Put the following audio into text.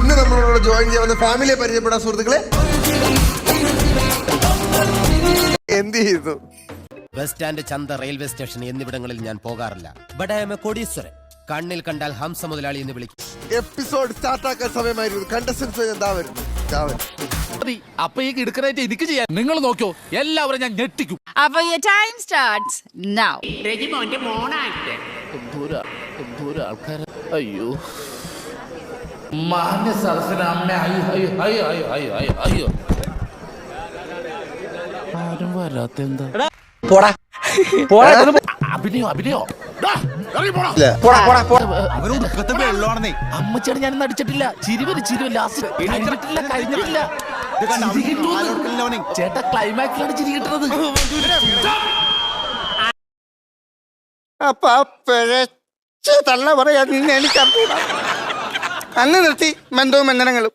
ഇന്ന് നമ്മളോട് ജോയിൻ ചെയ്യാവുന്ന ഫാമിലിയെ പരിചയപ്പെടാൻ സുഹൃത്തുക്കളെ എന്ത് ചെയ്തു? ബസ് സ്റ്റാൻഡ്, ചന്ത, റെയിൽവേ സ്റ്റേഷൻ എന്നിവിടങ്ങളിൽ ഞാൻ പോകാറില്ല. ബട്ട് ഐ ആം എ കോടീശ്വരൻ. കണ്ണിൽ കണ്ടാൽ ഹംസ മുതലാളി എന്ന് വിളിക്കും. എപ്പിസോഡ് സ്റ്റാർട്ട് ആക്കാൻ സമയമായിരുന്നു. കണ്ടസ്റ്റൻസ് എന്താ വരുന്നു? അപ്പൊ ഈ കിടക്കനായിട്ട് എനിക്ക് ചെയ്യാൻ നിങ്ങൾ നോക്കിയോ, എല്ലാവരും ഞാൻ ഞെട്ടിക്കും. അപ്പൊ ടൈം സ്റ്റാർട്ട്സ് നൗ. എന്തോര ആൾക്കാർ. അയ്യോ മാന്യ സദസ്സിനെ അയ്യോ ആരും വരാത്ത എന്താ അഭിനയോ അമ്മച്ചാണ് ഞാൻ നടിച്ചിട്ടില്ല. ചിരിവല്ല ലാസ്റ്റ് കഴിഞ്ഞിട്ടില്ല. ചേട്ടാ ക്ലൈമാക്സിലാണ് ചിരി കിട്ടുന്നത്. തള്ള പറയാ എനിക്ക് അന്ന് നിർത്തി ബന്ധവും ബന്ധനങ്ങളും